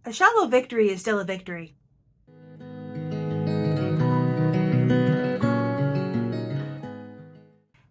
A shallow victory is still a victory.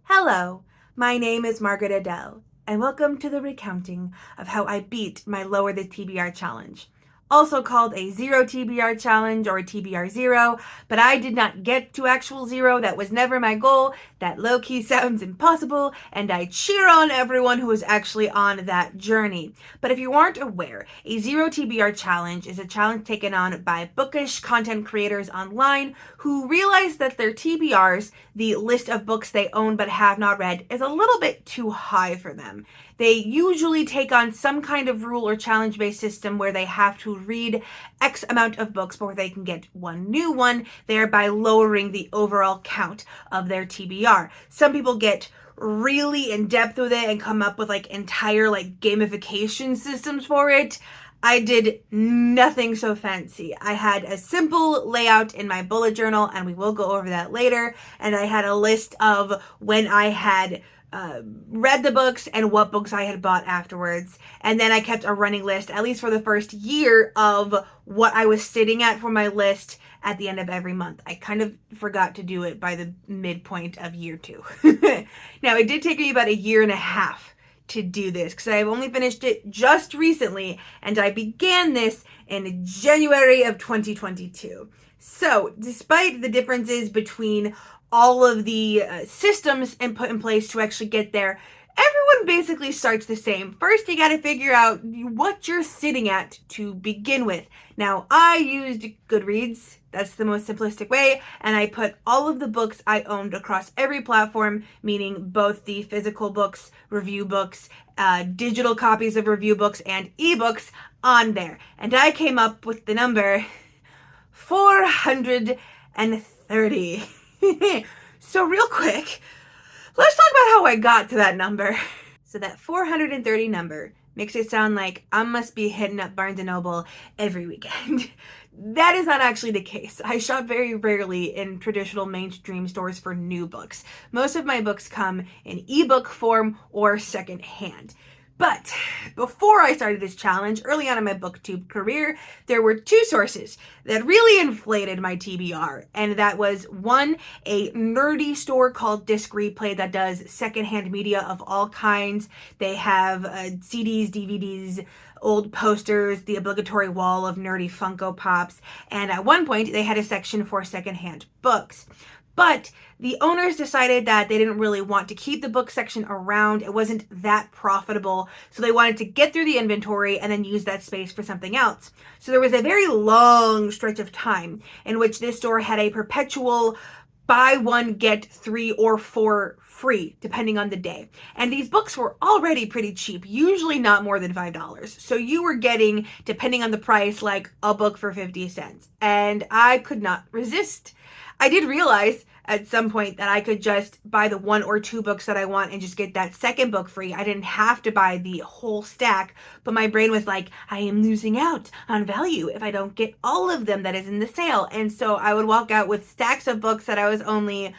Hello, my name is Margaret Adele, and welcome to the recounting of how I beat my Lower the TBR challenge. Also called a zero TBR challenge or a TBR zero, but I did not get to actual zero. That was never my goal. That low-key sounds impossible, and I cheer on everyone who is actually on that journey. But if you aren't aware, a zero TBR challenge is a challenge taken on by bookish content creators online who realize that their TBRs, the list of books they own but have not read, is a little bit too high for them. They usually take on some kind of rule or challenge-based system where they have to read X amount of books before they can get one new one, thereby lowering the overall count of their TBR. Some people get really in depth with it and come up with entire gamification systems for it. I did nothing so fancy. I had a simple layout in my bullet journal, and we will go over that later, and I had a list of when I had read the books and what books I had bought afterwards. And then I kept a running list, at least for the first year, of what I was sitting at for my list at the end of every month. I kind of forgot to do it by the midpoint of year 2. Now, it did take me about a year and a half to do this because I've only finished it just recently, and I began this in January of 2022. So, despite the differences between all of the systems and put in place to actually get there, everyone basically starts the same. First, you got to figure out what you're sitting at to begin with. Now, I used Goodreads. That's the most simplistic way. And I put all of the books I owned across every platform, meaning both the physical books, review books, digital copies of review books, and ebooks on there. And I came up with the number 430. So real quick, let's talk about how I got to that number. So that 430 number makes it sound like I must be hitting up Barnes & Noble every weekend. That is not actually the case. I shop very rarely in traditional mainstream stores for new books. Most of my books come in ebook form or secondhand. But before I started this challenge, early on in my booktube career, there were two sources that really inflated my TBR. And that was one, a nerdy store called Disc Replay that does secondhand media of all kinds. They have CDs, DVDs, old posters, the obligatory wall of nerdy Funko Pops. And at one point, they had a section for secondhand books. But the owners decided that they didn't really want to keep the book section around. It wasn't that profitable. So they wanted to get through the inventory and then use that space for something else. So there was a very long stretch of time in which this store had a perpetual buy one, get 3 or 4 free, depending on the day. And these books were already pretty cheap, usually not more than $5. So you were getting, depending on the price, like a book for 50 cents. And I could not resist. I did realize at some point that I could just buy the 1 or 2 books that I want and just get that second book free. I didn't have to buy the whole stack, but my brain was like, I am losing out on value if I don't get all of them that is in the sale. And so I would walk out with stacks of books that I was only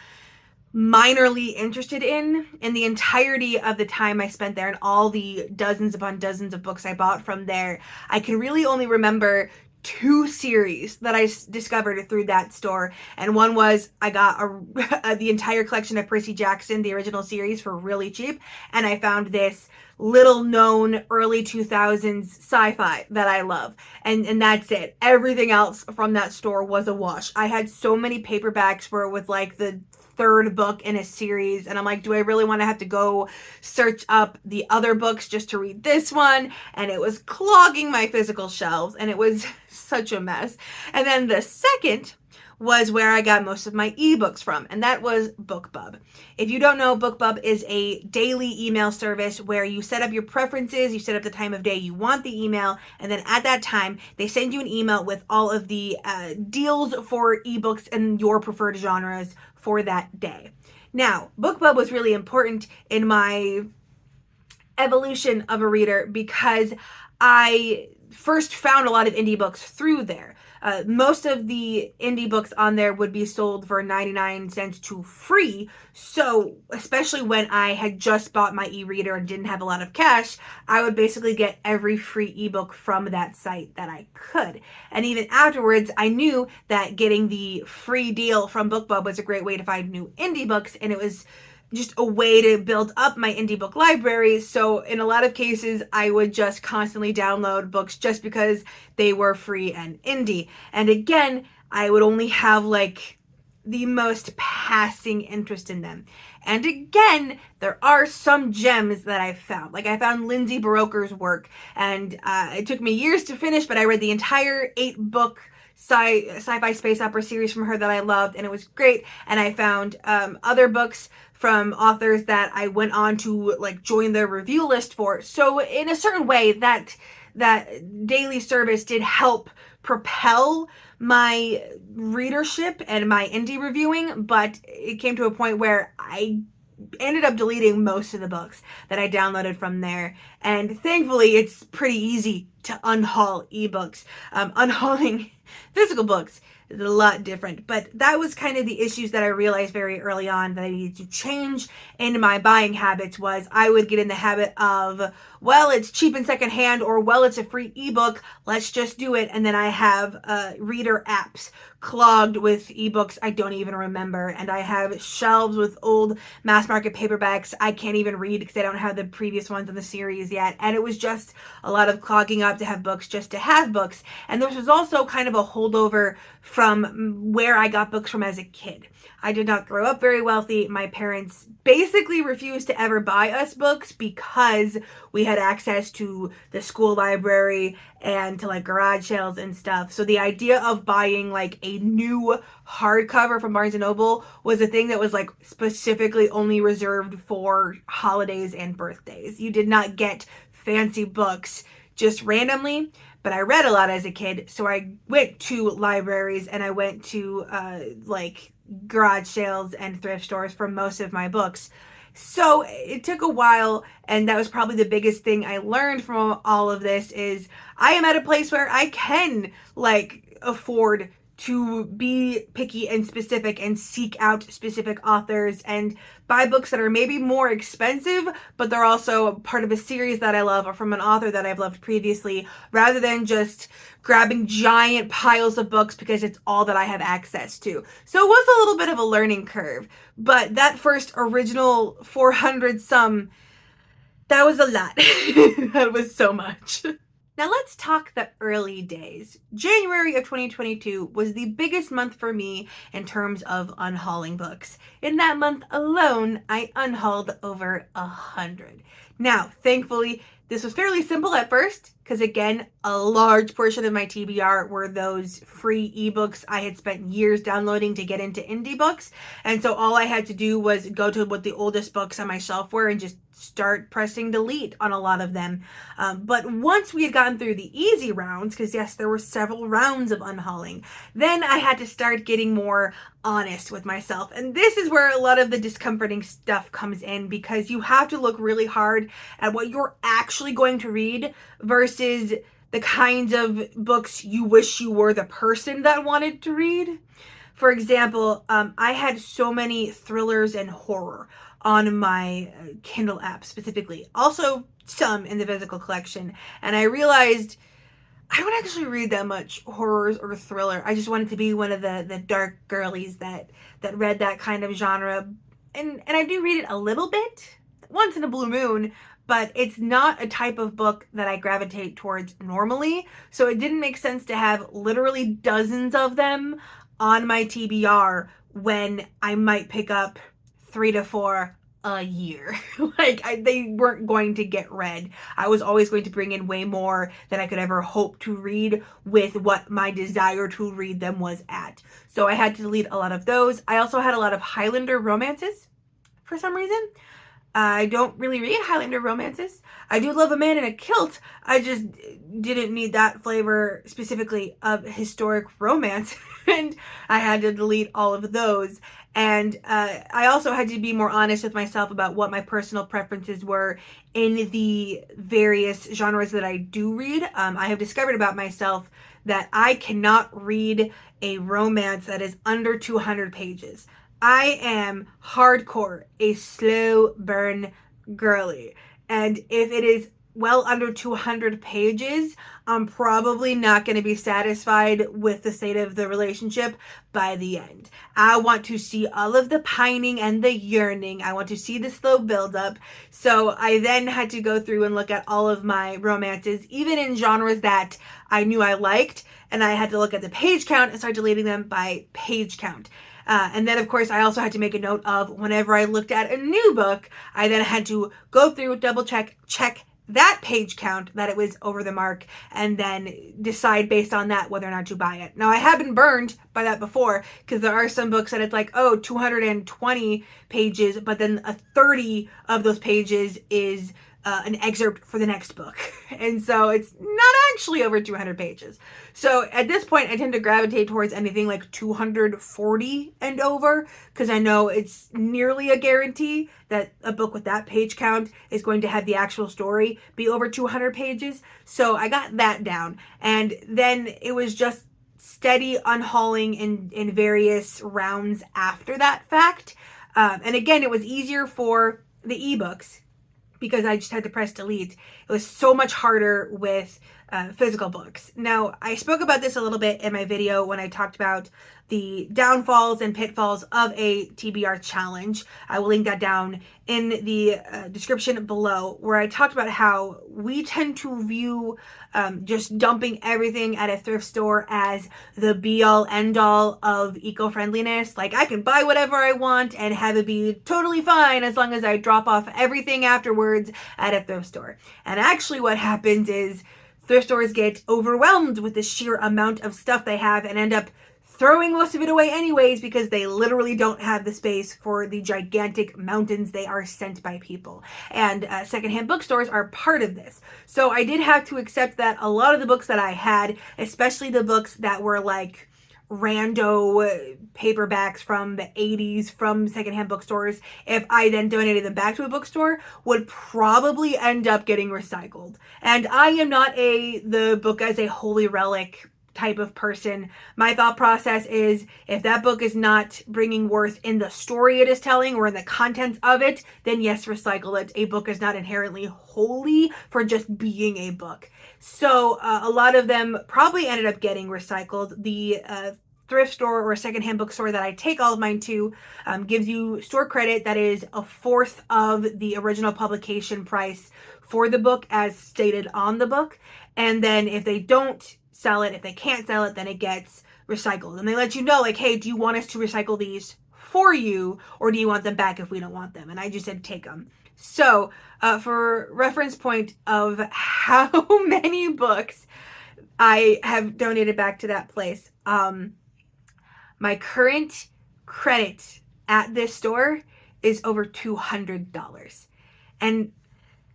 minorly interested in the entirety of the time I spent there and all the dozens upon dozens of books I bought from there. I can really only remember 2 series that I discovered through that store. And one was I got the entire collection of Percy Jackson, the original series, for really cheap. And I found this little known early 2000s sci-fi that I love. And that's it. Everything else from that store was a wash. I had so many paperbacks where it was like the 3rd book in a series, and I'm like, do I really want to have to go search up the other books just to read this one? And it was clogging my physical shelves, and it was such a mess. And then the second was where I got most of my ebooks from, and that was BookBub. If you don't know, BookBub is a daily email service where you set up your preferences, you set up the time of day you want the email, and then at that time, they send you an email with all of the deals for ebooks in your preferred genres for that day. Now, BookBub was really important in my evolution of a reader because I first found a lot of indie books through there. Most of the indie books on there would be sold for 99 cents to free. So, especially when I had just bought my e-reader and didn't have a lot of cash, I would basically get every free ebook from that site that I could. And even afterwards, I knew that getting the free deal from BookBub was a great way to find new indie books, and it was just a way to build up my indie book library. So in a lot of cases, I would just constantly download books just because they were free and indie. And again, I would only have like the most passing interest in them. And again, there are some gems that I've found. Like I found Lindsay Baroker's work, and it took me years to finish, but I read the entire 8-book sci-fi space opera series from her that I loved, and it was great. And I found other books from authors that I went on to like join the review list for. So in a certain way, that daily service did help propel my readership and my indie reviewing, but it came to a point where I ended up deleting most of the books that I downloaded from there. And thankfully, it's pretty easy to unhaul ebooks. Unhauling physical books is a lot different, but that was kind of the issues that I realized very early on that I needed to change in my buying habits. Was I would get in the habit of, well, it's cheap and secondhand, or well, it's a free ebook, let's just do it. And then I have reader apps clogged with ebooks I don't even remember, and I have shelves with old mass market paperbacks I can't even read because I don't have the previous ones in the series yet. And it was just a lot of clogging up to have books just to have books. And this was also kind of a holdover from where I got books from as a kid. I did not grow up very wealthy. My parents basically refused to ever buy us books because we had access to the school library and to like garage sales and stuff. So the idea of buying like a new hardcover from Barnes & Noble was a thing that was like specifically only reserved for holidays and birthdays. You did not get fancy books just randomly. But I read a lot as a kid, so I went to libraries and I went to like garage sales and thrift stores for most of my books. So it took a while, and that was probably the biggest thing I learned from all of this is I am at a place where I can like afford to be picky and specific and seek out specific authors and buy books that are maybe more expensive, but they're also part of a series that I love or from an author that I've loved previously, rather than just grabbing giant piles of books because it's all that I have access to. So it was a little bit of a learning curve, but that first original 400 some, that was a lot. That was so much. Now let's talk the early days. January of 2022 was the biggest month for me in terms of unhauling books. In that month alone, I unhauled over 100. Now, thankfully, this was fairly simple at first, because again, a large portion of my TBR were those free ebooks I had spent years downloading to get into indie books. And so all I had to do was go to what the oldest books on my shelf were and just start pressing delete on a lot of them. But once we had gotten through the easy rounds, because yes, there were several rounds of unhauling, then I had to start getting more honest with myself. And this is where a lot of the discomforting stuff comes in, because you have to look really hard at what you're actually going to read versus the kinds of books you wish you were the person that wanted to read. For example, I had so many thrillers and horror on my Kindle app specifically. Also some in the physical collection. And I realized I don't actually read that much horrors or thriller. I just wanted to be one of the dark girlies that read that kind of genre. And I do read it a little bit, once in a blue moon, but it's not a type of book that I gravitate towards normally. So it didn't make sense to have literally dozens of them on my TBR when I might pick up 3 to 4 a year. They weren't going to get read. I was always going to bring in way more than I could ever hope to read with what my desire to read them was at. So I had to delete a lot of those. I also had a lot of Highlander romances for some reason. I don't really read Highlander romances. I do love A Man in a Kilt. I just didn't need that flavor specifically of historic romance. And I had to delete all of those. And I also had to be more honest with myself about what my personal preferences were in the various genres that I do read. I have discovered about myself that I cannot read a romance that is under 200 pages. I am hardcore a slow burn girly. And if it is well under 200 pages, I'm probably not going to be satisfied with the state of the relationship by the end. I want to see all of the pining and the yearning. I want to see the slow buildup. So I then had to go through and look at all of my romances, even in genres that I knew I liked, and I had to look at the page count and start deleting them by page count. And then, of course, I also had to make a note of whenever I looked at a new book, I then had to go through, double check that page count, that it was over the mark, and then decide based on that whether or not to buy it. Now, I have been burned by that before, because there are some books that it's like, oh, 220 pages, but then 30 of those pages is an excerpt for the next book. And so it's not actually over 200 pages. So at this point, I tend to gravitate towards anything like 240 and over, because I know it's nearly a guarantee that a book with that page count is going to have the actual story be over 200 pages. So I got that down. And then it was just steady unhauling in various rounds after that fact. And again, it was easier for the ebooks because I just had to press delete. It was so much harder with physical books. Now, I spoke about this a little bit in my video when I talked about the downfalls and pitfalls of a TBR challenge. I will link that down in the description below, where I talked about how we tend to view just dumping everything at a thrift store as the be-all end-all of eco-friendliness. Like, I can buy whatever I want and have it be totally fine as long as I drop off everything afterwards at a thrift store. And actually what happens is thrift stores get overwhelmed with the sheer amount of stuff they have and end up throwing most of it away anyways, because they literally don't have the space for the gigantic mountains they are sent by people. And secondhand bookstores are part of this. So I did have to accept that a lot of the books that I had, especially the books that were like rando paperbacks from the 80s from secondhand bookstores, if I then donated them back to a bookstore, would probably end up getting recycled. And I am not the book as a holy relic type of person. My thought process is, if that book is not bringing worth in the story it is telling or in the contents of it, then yes, recycle it. A book is not inherently holy for just being a book. So a lot of them probably ended up getting recycled. The thrift store or secondhand bookstore that I take all of mine to gives you store credit that is a fourth of the original publication price for the book as stated on the book. And then if they don't sell it, if they can't sell it, then it gets recycled. And they let you know, like, hey, do you want us to recycle these for you, or do you want them back if we don't want them? And I just said take them. So for reference point of how many books I have donated back to that place, my current credit at this store is over $200. And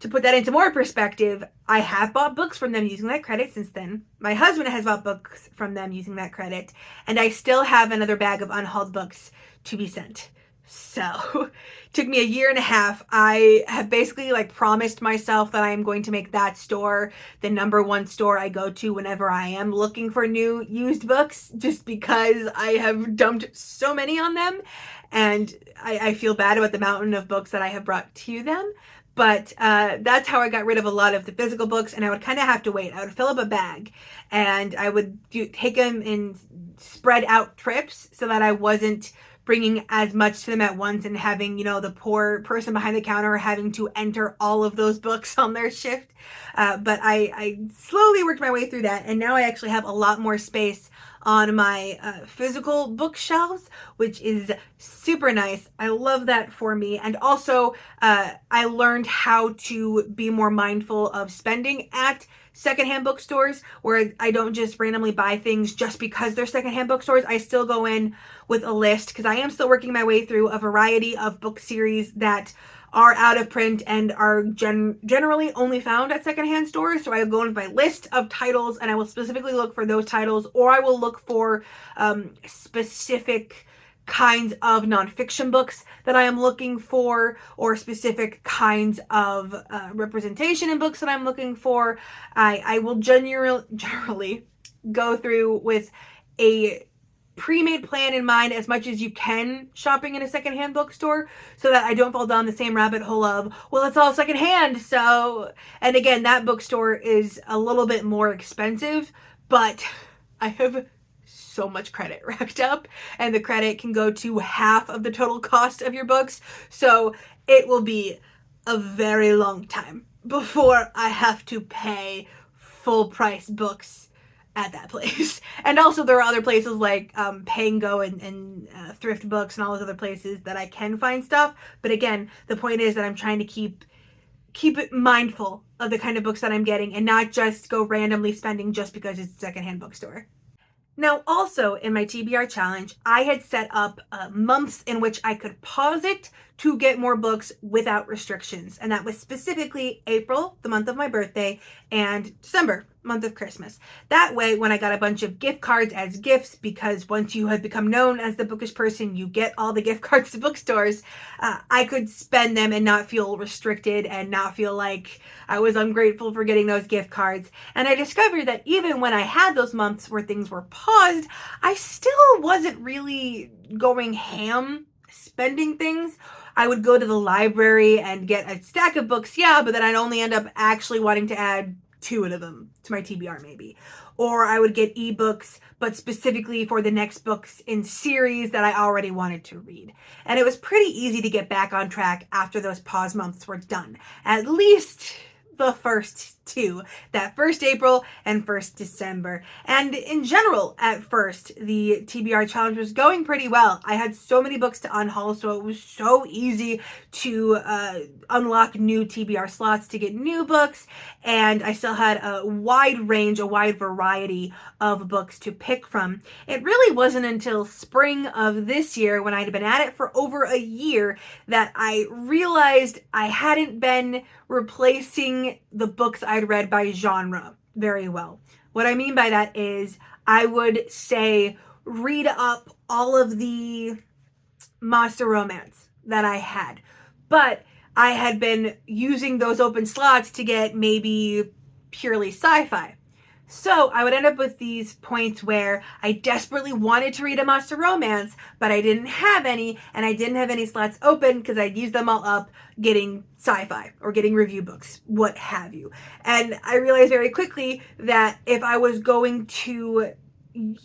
to put that into more perspective, I have bought books from them using that credit since then. My husband has bought books from them using that credit. And I still have another bag of unhauled books to be sent. So it took me a year and a half. I have basically like promised myself that I am going to make that store the number one store I go to whenever I am looking for new used books, just because I have dumped so many on them. And I feel bad about the mountain of books that I have brought to them. But that's how I got rid of a lot of the physical books, and I would kind of have to wait. I would fill up a bag, and I would take them in spread out trips so that I wasn't bringing as much to them at once and having, the poor person behind the counter having to enter all of those books on their shift. But I slowly worked my way through that, and now I actually have a lot more space on my physical bookshelves, which is super nice. I love that for me. And also, I learned how to be more mindful of spending at secondhand bookstores, where I don't just randomly buy things just because they're secondhand bookstores. I still go in with a list, because I am still working my way through a variety of book series that are out of print and are generally only found at secondhand stores. So I will go into my list of titles and I will specifically look for those titles, or I will look for specific kinds of nonfiction books that I am looking for, or specific kinds of representation in books that I'm looking for. I will generally go through with a pre-made plan in mind as much as you can shopping in a secondhand bookstore, so that I don't fall down the same rabbit hole of, well, it's all secondhand. So, and again, that bookstore is a little bit more expensive, but I have so much credit racked up, and the credit can go to half of the total cost of your books. So it will be a very long time before I have to pay full price books at that place. And also there are other places like Pango and Thrift Books and all those other places that I can find stuff. But again, the point is that I'm trying to keep it mindful of the kind of books that I'm getting and not just go randomly spending just because it's a secondhand bookstore. Now, also in my TBR challenge, I had set up months in which I could pause it to get more books without restrictions. And that was specifically April, the month of my birthday, and December, month of Christmas. That way, when I got a bunch of gift cards as gifts, because once you have become known as the bookish person, you get all the gift cards to bookstores, I could spend them and not feel restricted and not feel like I was ungrateful for getting those gift cards. And I discovered that even when I had those months where things were paused, I still wasn't really going ham spending things. I would go to the library and get a stack of books, yeah, but then I'd only end up actually wanting to add 2 of them to my TBR maybe. Or I would get ebooks, but specifically for the next books in series that I already wanted to read. And it was pretty easy to get back on track after those pause months were done. At least the first 2, that first April and first December. And in general, at first, the TBR challenge was going pretty well. I had so many books to unhaul, so it was so easy to unlock new TBR slots to get new books, and I still had a wide variety of books to pick from. It really wasn't until spring of this year, when I'd been at it for over a year, that I realized I hadn't been replacing the books I'd read by genre very well. What I mean by that is I would say read up all of the monster romance that I had, but I had been using those open slots to get maybe purely sci-fi. So I would end up with these points where I desperately wanted to read a monster romance, but I didn't have any, and I didn't have any slots open because I'd used them all up getting sci-fi or getting review books, what have you. And I realized very quickly that if I was going to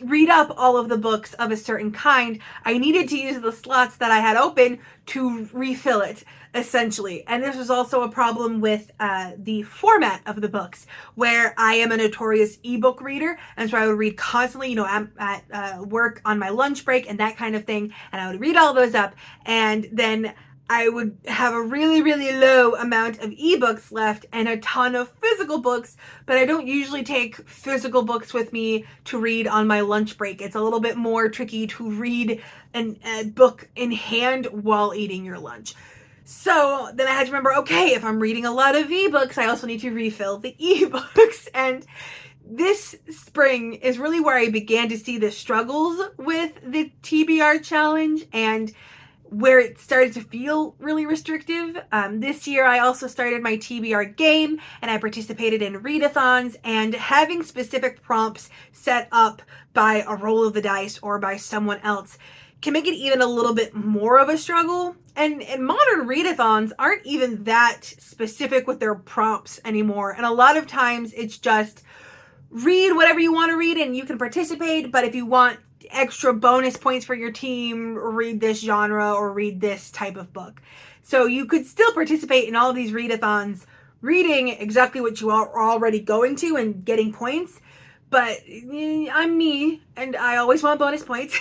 read up all of the books of a certain kind, I needed to use the slots that I had open to refill it, essentially. And this was also a problem with the format of the books, where I am a notorious ebook reader, and so I would read constantly, I'm at work on my lunch break and that kind of thing, and I would read all those up, and then I would have a really, really low amount of ebooks left and a ton of physical books, but I don't usually take physical books with me to read on my lunch break. It's a little bit more tricky to read a book in hand while eating your lunch. So then I had to remember, okay, if I'm reading a lot of ebooks, I also need to refill the ebooks. And this spring is really where I began to see the struggles with the TBR challenge and where it started to feel really restrictive. This year, I also started my TBR game, and I participated in readathons, and having specific prompts set up by a roll of the dice or by someone else can make it even a little bit more of a struggle. And modern readathons aren't even that specific with their prompts anymore. And a lot of times it's just read whatever you want to read and you can participate, but if you want extra bonus points for your team, read this genre or read this type of book. So you could still participate in all of these readathons, reading exactly what you are already going to and getting points. But I'm me, and I always want bonus points.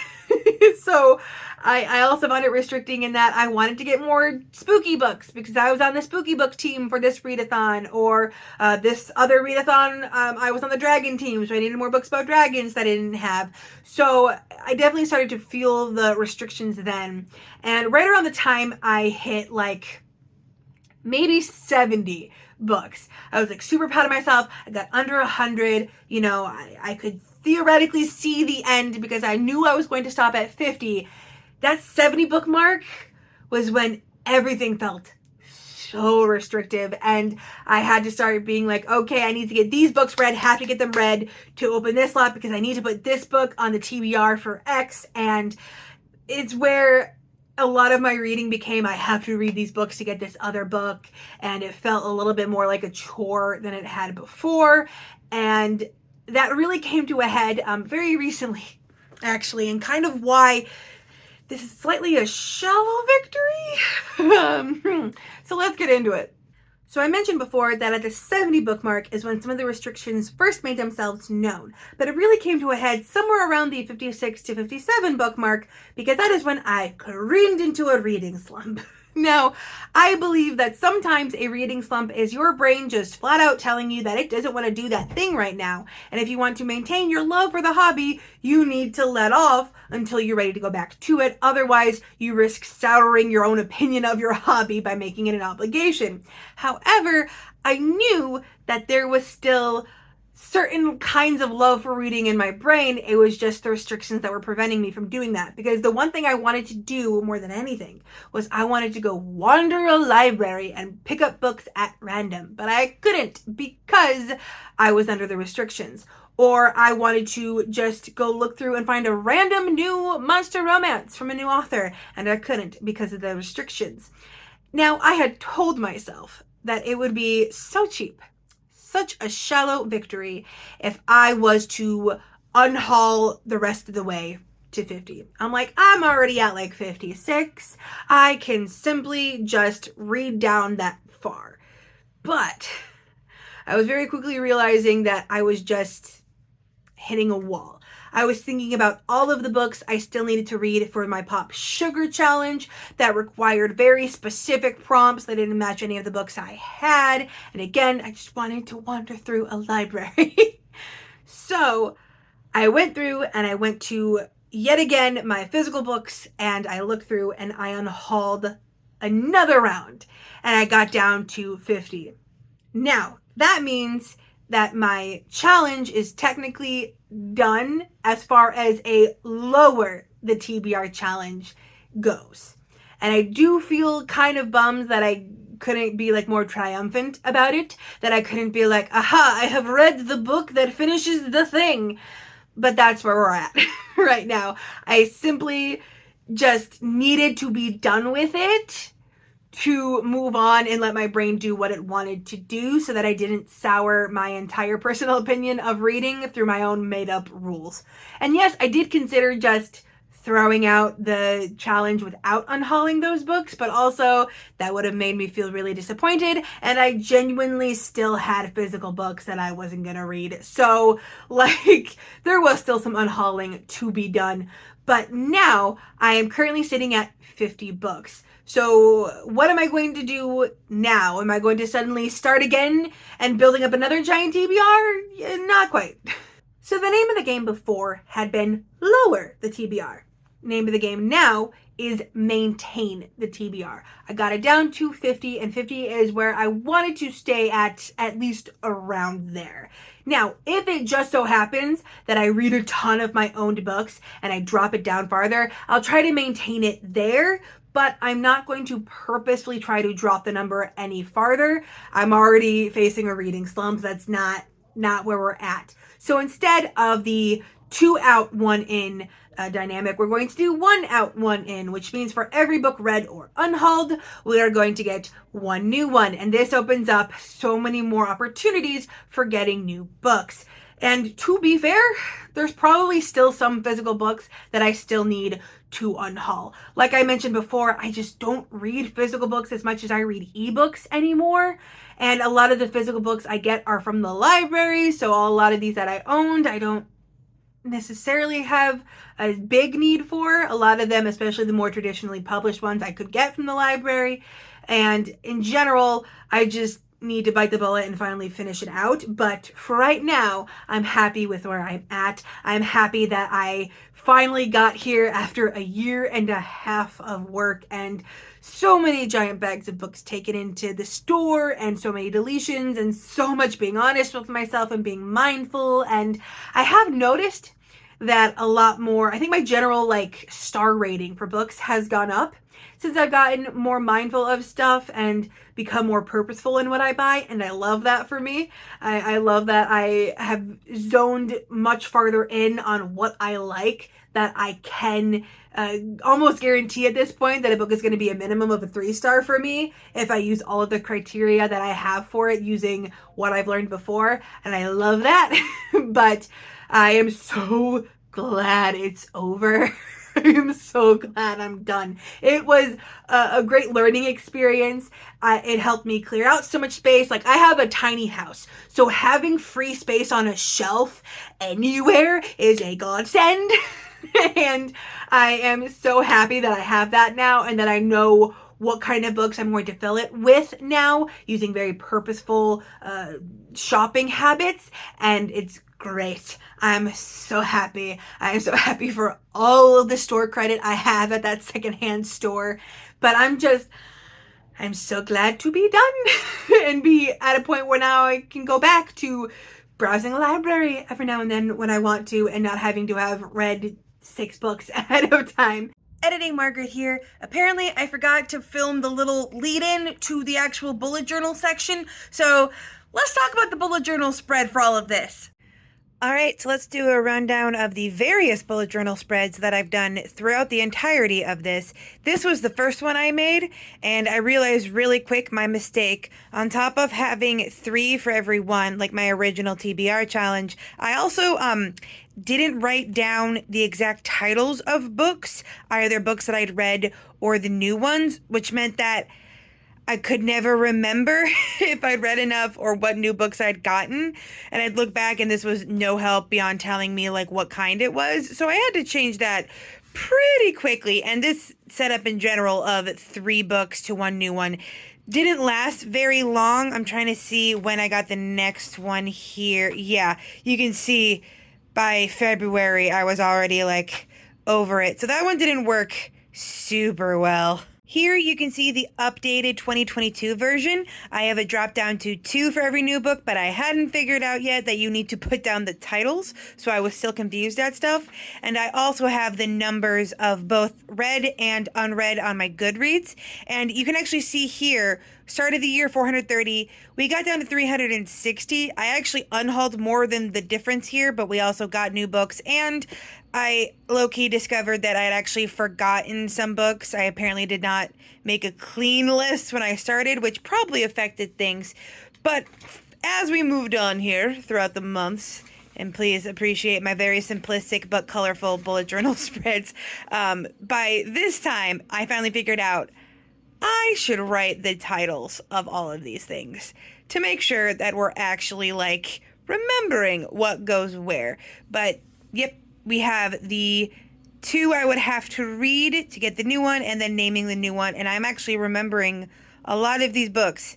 So I also found it restricting in that I wanted to get more spooky books because I was on the spooky book team for this readathon, or this other readathon, I was on the dragon team, so I needed more books about dragons that I didn't have. So I definitely started to feel the restrictions then. And right around the time I hit like maybe 70 books. I was like super proud of myself. I got under 100. You know, I could theoretically see the end because I knew I was going to stop at 50. That 70 book mark was when everything felt so restrictive, and I had to start being like, okay, I need to get these books read, have to get them read to open this lot because I need to put this book on the TBR for X. And it's where a lot of my reading became, I have to read these books to get this other book, and it felt a little bit more like a chore than it had before. And that really came to a head very recently, actually, and kind of why this is slightly a shallow victory. So let's get into it. So I mentioned before that at the 70 book mark is when some of the restrictions first made themselves known, but it really came to a head somewhere around the 56 to 57 book mark, because that is when I careened into a reading slump. Now, I believe that sometimes a reading slump is your brain just flat out telling you that it doesn't want to do that thing right now. And if you want to maintain your love for the hobby, you need to let off until you're ready to go back to it. Otherwise, you risk souring your own opinion of your hobby by making it an obligation. However, I knew that there was still certain kinds of love for reading in my brain. It was just the restrictions that were preventing me from doing that, because the one thing I wanted to do more than anything was I wanted to go wander a library and pick up books at random, but I couldn't because I was under the restrictions. Or I wanted to just go look through and find a random new monster romance from a new author, and I couldn't because of the restrictions. Now, I had told myself that it would be so cheap, such a shallow victory, if I was to unhaul the rest of the way to 50. I'm like, I'm already at like 56. I can simply just read down that far. But I was very quickly realizing that I was just hitting a wall. I was thinking about all of the books I still needed to read for my Pop Sugar Challenge that required very specific prompts that didn't match any of the books I had. And again, I just wanted to wander through a library. So I went through and I went to, yet again, my physical books, and I looked through and I unhauled another round, and I got down to 50. Now, that means that my challenge is technically done as far as a Lower the TBR challenge goes. And I do feel kind of bummed that I couldn't be like more triumphant about it, that I couldn't be like, aha, I have read the book that finishes the thing. But that's where we're at right now. I simply just needed to be done with it to move on and let my brain do what it wanted to do, so that I didn't sour my entire personal opinion of reading through my own made up rules. And yes, I did consider just throwing out the challenge without unhauling those books, but also that would have made me feel really disappointed, and I genuinely still had physical books that I wasn't gonna read. So like, there was still some unhauling to be done. But now I am currently sitting at 50 books. So what am I going to do now? Am I going to suddenly start again and building up another giant TBR? Not quite. So the name of the game before had been Lower the TBR. Name of the game now is Maintain the TBR. I got it down to 50, and 50 is where I wanted to stay at least around there. Now, if it just so happens that I read a ton of my owned books and I drop it down farther, I'll try to maintain it there, but I'm not going to purposefully try to drop the number any farther. I'm already facing a reading slump. That's not where we're at. So instead of the 2 out, 1 in dynamic, we're going to do 1 out, 1 in, which means for every book read or unhauled, we are going to get 1 new one. And this opens up so many more opportunities for getting new books. And to be fair, there's probably still some physical books that I still need to unhaul. Like I mentioned before, I just don't read physical books as much as I read ebooks anymore. And a lot of the physical books I get are from the library. So a lot of these that I owned, I don't necessarily have a big need for. A lot of them, especially the more traditionally published ones, I could get from the library. And in general, I just need to bite the bullet and finally finish it out. But for right now, I'm happy with where I'm at. I'm happy that I finally got here after a year and a half of work and so many giant bags of books taken into the store and so many deletions and so much being honest with myself and being mindful. And I have noticed that a lot more. I think my general like star rating for books has gone up since I've gotten more mindful of stuff and become more purposeful in what I buy, and I love that for me. I love that I have zoned much farther in on what I like, that I can almost guarantee at this point that a book is going to be a minimum of a 3-star for me if I use all of the criteria that I have for it using what I've learned before, and I love that. But I am so glad it's over. I am so glad I'm done. It was a great learning experience. It helped me clear out so much space. Like, I have a tiny house, so having free space on a shelf anywhere is a godsend. And I am so happy that I have that now and that I know what kind of books I'm going to fill it with now using very purposeful shopping habits, and it's great. I'm so happy. I am so happy for all of the store credit I have at that secondhand store. But I'm so glad to be done and be at a point where now I can go back to browsing a library every now and then when I want to and not having to have read 6 books ahead of time. Editing Margaret here. Apparently I forgot to film the little lead-in to the actual bullet journal section, so let's talk about the bullet journal spread for all of this. Alright, so let's do a rundown of the various bullet journal spreads that I've done throughout the entirety of this. This was the first one I made, and I realized really quick my mistake. On top of having 3 for every one, like my original TBR challenge, I also didn't write down the exact titles of books, either books that I'd read or the new ones, which meant that I could never remember if I'd read enough or what new books I'd gotten. And I'd look back and this was no help beyond telling me like what kind it was. So I had to change that pretty quickly. And this setup in general of 3 books to 1 new one didn't last very long. I'm trying to see when I got the next one here. Yeah, you can see by February I was already like over it. So that one didn't work super well. Here you can see the updated 2022 version. I have it dropped down to 2 for every new book, but I hadn't figured out yet that you need to put down the titles, so I was still confused at stuff. And I also have the numbers of both read and unread on my Goodreads. And you can actually see here, start of the year 430, we got down to 360. I actually unhauled more than the difference here, but we also got new books, and I low-key discovered that I had actually forgotten some books. I apparently did not make a clean list when I started, which probably affected things. But as we moved on here throughout the months, and please appreciate my very simplistic but colorful bullet journal spreads, by this time, I finally figured out I should write the titles of all of these things to make sure that we're actually, like, remembering what goes where. But, yep. We have the 2 I would have to read to get the new one, and then naming the new one. And I'm actually remembering a lot of these books.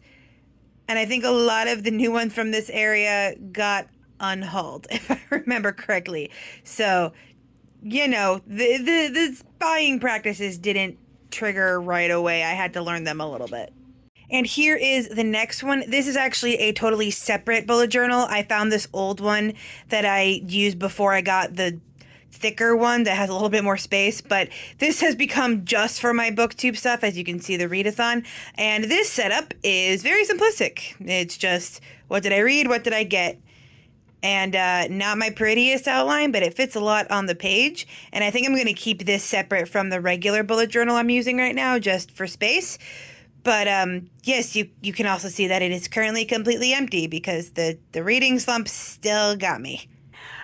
And I think a lot of the new ones from this area got unhauled, if I remember correctly. So, you know, the buying practices didn't trigger right away. I had to learn them a little bit. And here is the next one. This is actually a totally separate bullet journal. I found this old one that I used before I got the thicker one that has a little bit more space, but this has become just for my booktube stuff, as you can see the readathon. And this setup is very simplistic. It's just, what did I read? What did I get? And not my prettiest outline, but it fits a lot on the page. And I think I'm going to keep this separate from the regular bullet journal I'm using right now, just for space. But yes, you can also see that it is currently completely empty because the reading slump still got me.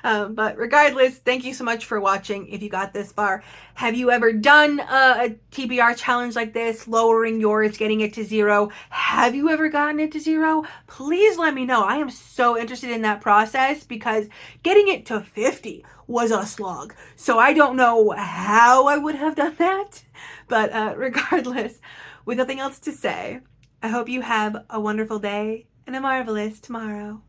But regardless, thank you so much for watching if you got this far. Have you ever done a TBR challenge like this, lowering yours, getting it to 0? Have you ever gotten it to 0? Please let me know. I am so interested in that process because getting it to 50 was a slog. So I don't know how I would have done that. But regardless, with nothing else to say, I hope you have a wonderful day, and a marvelous tomorrow.